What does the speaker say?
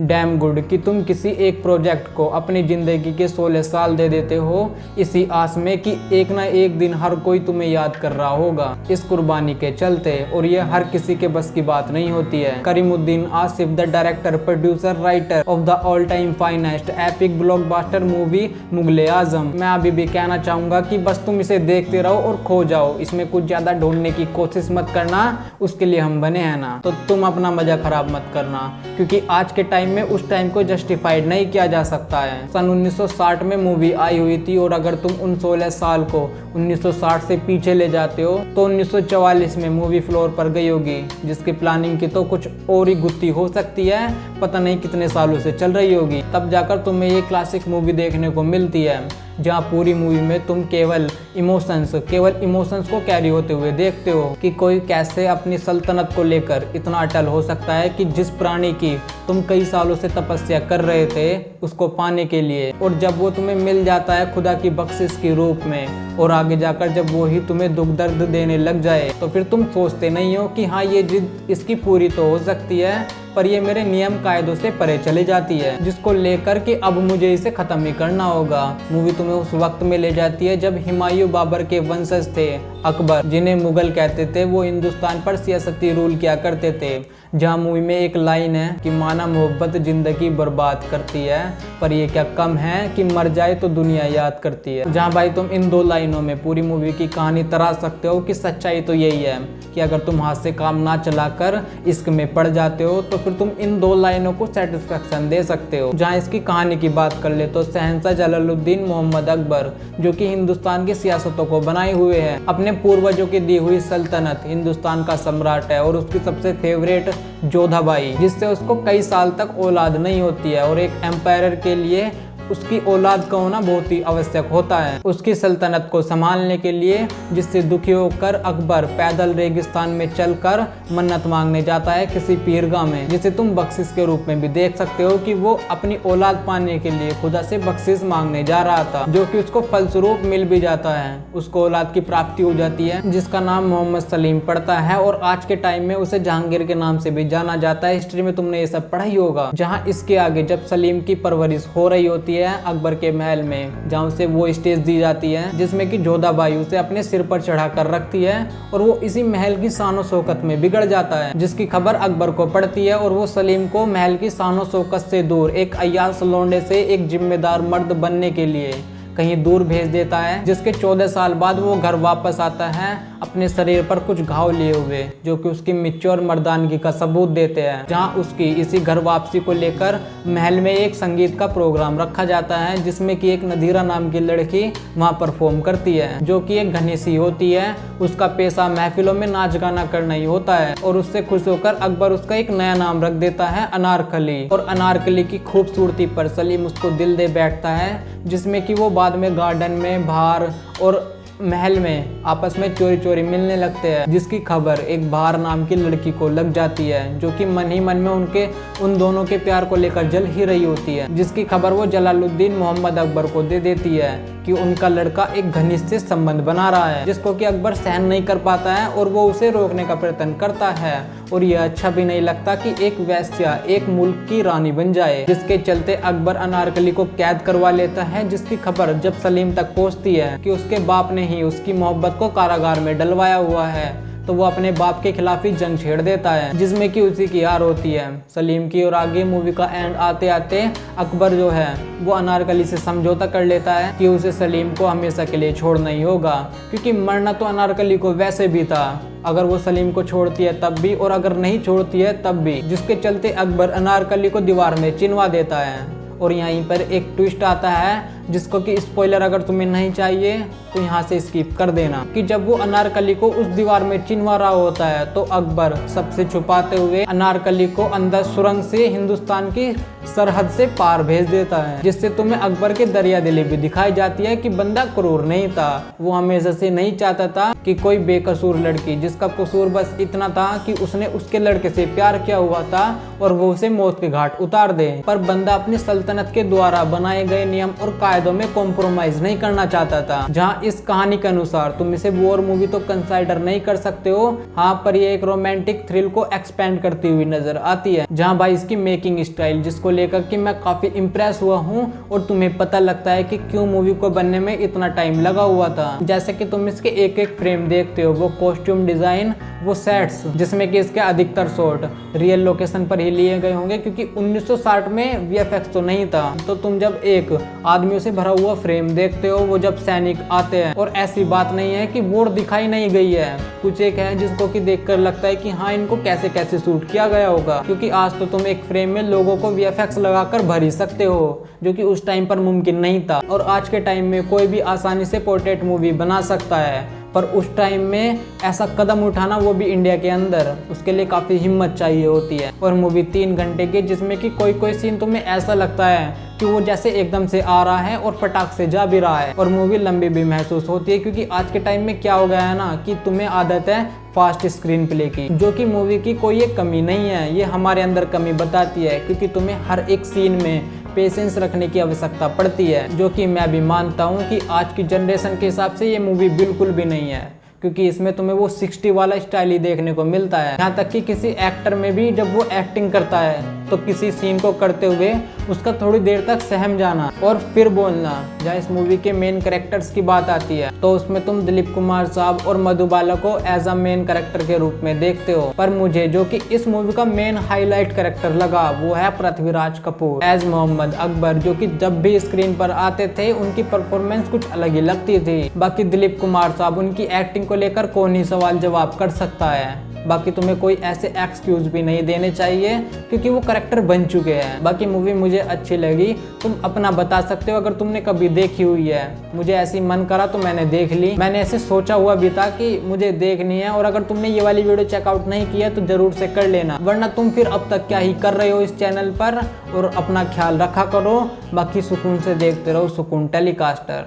Damn good कि तुम किसी एक प्रोजेक्ट को अपनी ज़िंदगी के 16 साल दे देते हो, इसी आस में कि एक ना एक दिन हर कोई तुम्हें याद कर रहा होगा इस कुर्बानी के चलते। और ये हर किसी के बस की बात नहीं होती है। Karimuddin Asif, the director, producer, writer of the all time finest epic blockbuster movie Mughal-e Azam. मैं अभी भी कहना चाहूँगा कि बस तुम इसे देखते रहो और खो जाओ, इसमें कुछ ज़्यादा ढूंढने की कोशिश मत करना, उसके लिए हम बने हैं ना। तो तुम अपना मजा खराब मत करना, क्योंकि आज के टाइम में उस टाइम को जस्टिफाइड नहीं किया जा सकता है। सन 1960 में मूवी आई हुई थी, और अगर तुम उन 16 साल को 1960 से पीछे ले जाते हो तो 1944 में मूवी फ्लोर पर गई होगी, जिसकी प्लानिंग की तो कुछ और ही गुत्थी हो सकती है, पता नहीं कितने सालों से चल रही होगी। तब जाकर तुम्हें ये क्लासिक मूवी देखने को मिलती है, जहाँ पूरी मूवी में तुम केवल इमोशंस को कैरी होते हुए देखते हो कि कोई कैसे अपनी सल्तनत को लेकर इतना अटल हो सकता है कि जिस प्राणी की तुम कई सालों से तपस्या कर रहे थे उसको पाने के लिए, और जब वो तुम्हें मिल जाता है खुदा की बख्शिश के रूप में, और आगे जाकर जब वो ही तुम्हें दुख दर्द देने लग जाए, तो फिर तुम सोचते नहीं हो कि हाँ ये जिद इसकी पूरी तो हो सकती है, पर ये मेरे नियम कायदों से परे चली जाती है, जिसको लेकर कि अब मुझे इसे खत्म ही करना होगा। मूवी तुम्हें उस वक्त में ले जाती है जब हुमायूं बाबर के वंशज थे अकबर, जिन्हें मुगल कहते थे, वो हिंदुस्तान पर सियासती रूल किया करते थे। जहाँ मूवी में एक लाइन है कि माना मोहब्बत जिंदगी बर्बाद करती है, पर ये क्या कम है कि मर जाए तो दुनिया याद करती है। जहाँ भाई तुम इन दो लाइनों में पूरी मूवी की कहानी तराश सकते हो कि सच्चाई तो यही है कि अगर तुम हाथ से काम ना चलाकर इश्क में पड़ जाते हो तो फिर तुम इन दो लाइनों को सेटिस्फेक्शन दे सकते हो। जहाँ इसकी कहानी की बात कर ले तो शहंशाह जलालुद्दीन मोहम्मद अकबर, जो कि हिंदुस्तान की सियासतों को बनाए हुए है, अपने पूर्वजों की दी हुई सल्तनत, हिंदुस्तान का सम्राट है, और उसकी सबसे फेवरेट जोधाबाई, जिससे उसको कई साल तक औलाद नहीं होती है, और एक एम्पायर के लिए उसकी औलाद का होना बहुत ही आवश्यक होता है उसकी सल्तनत को संभालने के लिए, जिससे दुखी होकर अकबर पैदल रेगिस्तान में चलकर मन्नत मांगने जाता है किसी पीरगाह में, जिसे तुम बख्शिश के रूप में भी देख सकते हो कि वो अपनी औलाद पाने के लिए खुदा से बख्शिश मांगने जा रहा था, जो कि उसको फलस्वरूप मिल भी जाता है। उसको औलाद की प्राप्ति हो जाती है, जिसका नाम मोहम्मद सलीम पड़ता है, और आज के टाइम में उसे जहांगीर के नाम से भी जाना जाता है। हिस्ट्री में तुमने ये सब पढ़ा ही होगा। जहाँ इसके आगे जब सलीम की परवरिश हो रही होती है अकबर के महल में, जहाँ उसे वो स्टेज दी जाती है जिसमें कि जोधाबाई उसे अपने सिर पर चढ़ा कर रखती है, और वो इसी महल की शानो शौकत में बिगड़ जाता है, जिसकी खबर अकबर को पड़ती है, और वो सलीम को महल की शानो शौकत से दूर एक अय्याश लौंडे से एक जिम्मेदार मर्द बनने के लिए कहीं दूर भेज देता है, जिसके 14 साल बाद वो घर वापस आता है अपने शरीर पर कुछ घाव लिए हुए, जो कि उसकी मिच्योर मर्दानगी का सबूत देते हैं। जहां उसकी इसी घर वापसी को लेकर महल में एक संगीत का प्रोग्राम रखा जाता है, जिसमें कि एक नदीरा नाम की लड़की वहां परफॉर्म करती है, जो कि एक घनीसी होती है। उसका पेशा महफिलों में नाच गाना करना ही होता है, और उससे खुश होकर अकबर उसका एक नया नाम रख देता है, अनारकली। और अनारकली की खूबसूरती पर सलीम उसको दिल दे बैठता है, जिसमें कि वो बाद में गार्डन में, बाहर और महल में आपस में चोरी चोरी मिलने लगते हैं, जिसकी खबर एक बहार नाम की लड़की को लग जाती है, जो कि मन ही मन में उन दोनों के प्यार को लेकर जल ही रही होती है, जिसकी खबर वो जलालुद्दीन मोहम्मद अकबर को दे देती है कि उनका लड़का एक घनिष्ठ संबंध बना रहा है, जिसको कि अकबर सहन नहीं कर पाता है, और वो उसे रोकने का प्रयत्न करता है। और यह अच्छा भी नहीं लगता कि एक वेश्या एक मुल्क की रानी बन जाए, जिसके चलते अकबर अनारकली को कैद करवा लेता है, जिसकी खबर जब सलीम तक पहुंचती है कि उसके बाप ने ही उसकी मोहब्बत को कारागार में डलवाया हुआ है, तो वो अपने बाप के खिलाफ ही जंग छेड़ देता है, जिसमें कि उसी की हार होती है सलीम की। और आगे मूवी का एंड आते आते अकबर जो है वो अनारकली से समझौता कर लेता है कि उसे सलीम को हमेशा के लिए छोड़ना ही होगा, क्योंकि मरना तो अनारकली को वैसे भी था, अगर वो सलीम को छोड़ती है तब भी, और अगर नहीं छोड़ती है तब भी, जिसके चलते अकबर अनारकली को दीवार में चिनवा देता है। और यहीं पर एक ट्विस्ट आता है, जिसको कि स्पॉइलर अगर तुम्हें नहीं चाहिए तो यहाँ से स्किप कर देना, कि जब वो अनारकली को उस दीवार में चिनवा रहा होता है तो अकबर सबसे छुपाते हुए अनारकली को अंदर सुरंग से हिंदुस्तान की सरहद से पार भेज देता है, जिससे तुम्हें अकबर के दरिया दिली भी दिखाई जाती है कि बंदा क्रूर नहीं था। वो हमेशा से नहीं चाहता था कि कोई बेकसूर लड़की, जिसका कसूर बस इतना था कि उसने उसके लड़के से प्यार किया हुआ था, और वो उसे मौत के घाट उतार दे, पर बंदा अपनी सल्तनत के द्वारा बनाए गए नियम और कायदे फायदों में कॉम्प्रोमाइज नहीं करना चाहता था। जहाँ इस कहानी के अनुसार तुम इसे वॉर मूवी तो कंसिडर नहीं कर सकते हो, हाँ, पर ये एक रोमांटिक थ्रिल को एक्सपेंड करती हुई नजर आती है। जहाँ भाई इसकी मेकिंग स्टाइल, जिसको लेकर कि मैं काफी इंप्रेस हुआ हूँ, और तुम्हें पता लगता है कि क्यों मूवी को बनने में इतना टाइम लगा हुआ था। जैसे कि तुम इसके एक एक फ्रेम देखते हो, वो कॉस्ट्यूम डिजाइन, वो सेट्स, जिसमें कि इसके अधिकतर शॉट रियल लोकेशन पर ही लिए गए होंगे, क्योंकि 1960 में वीएफएक्स तो नहीं था। तो तुम जब एक आदमियों से भरा हुआ फ्रेम देखते हो, वो जब सैनिक आते हैं, और ऐसी बात नहीं है कि वॉर दिखाई नहीं गई है, कुछ एक है जिसको कि देखकर लगता है कि हाँ, इनको कैसे कैसे शूट किया गया होगा, क्योंकि आज तो तुम एक फ्रेम में लोगों को वीएफएक्स लगाकर भर ही सकते हो, जो कि उस टाइम पर मुमकिन नहीं था। और आज के टाइम में कोई भी आसानी से पोर्ट्रेट मूवी बना सकता है, पर उस टाइम में ऐसा कदम उठाना, वो भी इंडिया के अंदर, उसके लिए काफ़ी हिम्मत चाहिए होती है। और मूवी 3 घंटे की, जिसमें कि कोई कोई सीन तुम्हें ऐसा लगता है कि वो जैसे एकदम से आ रहा है और फटाक से जा भी रहा है, और मूवी लंबी भी महसूस होती है, क्योंकि आज के टाइम में क्या हो गया है ना, कि तुम्हें आदत है फास्ट स्क्रीन प्ले की, जो कि मूवी की कोई एक कमी नहीं है, ये हमारे अंदर कमी बताती है, क्योंकि तुम्हें हर एक सीन में पेशेंस रखने की आवश्यकता पड़ती है, जो कि मैं भी मानता हूँ कि आज की जनरेशन के हिसाब से ये मूवी बिल्कुल भी नहीं है, क्योंकि इसमें तुम्हें वो 60 वाला स्टाइल ही देखने को मिलता है। यहाँ तक कि किसी एक्टर में भी जब वो एक्टिंग करता है, तो किसी सीन को करते हुए उसका थोड़ी देर तक सहम जाना और फिर बोलना। जहाँ इस मूवी के मेन कैरेक्टर्स की बात आती है, तो उसमें तुम दिलीप कुमार साहब और मधुबाला को एज अ मेन कैरेक्टर के रूप में देखते हो, पर मुझे जो कि इस मूवी का मेन हाईलाइट कैरेक्टर लगा, वो है पृथ्वीराज कपूर एज मोहम्मद अकबर, जो कि जब भी स्क्रीन पर आते थे उनकी परफॉर्मेंस कुछ अलग ही लगती थी। बाकी दिलीप कुमार साहब, उनकी एक्टिंग को लेकर कौन ही सवाल जवाब कर सकता है। बाकी तुम्हें कोई ऐसे एक्सक्यूज भी नहीं देने चाहिए, क्योंकि वो करेक्टर बन चुके हैं। बाकी मूवी मुझे अच्छी लगी, तुम अपना बता सकते हो अगर तुमने कभी देखी हुई है। मुझे ऐसी मन करा तो मैंने देख ली, मैंने ऐसे सोचा हुआ भी था कि मुझे देखनी है, और अगर तुमने ये वाली वीडियो चेकआउट नहीं किया तो जरूर से कर लेना, वरना तुम फिर अब तक क्या ही कर रहे हो इस चैनल पर। और अपना ख्याल रखा करो, बाकी सुकून से देखते रहो सुकून टेलीकास्टर।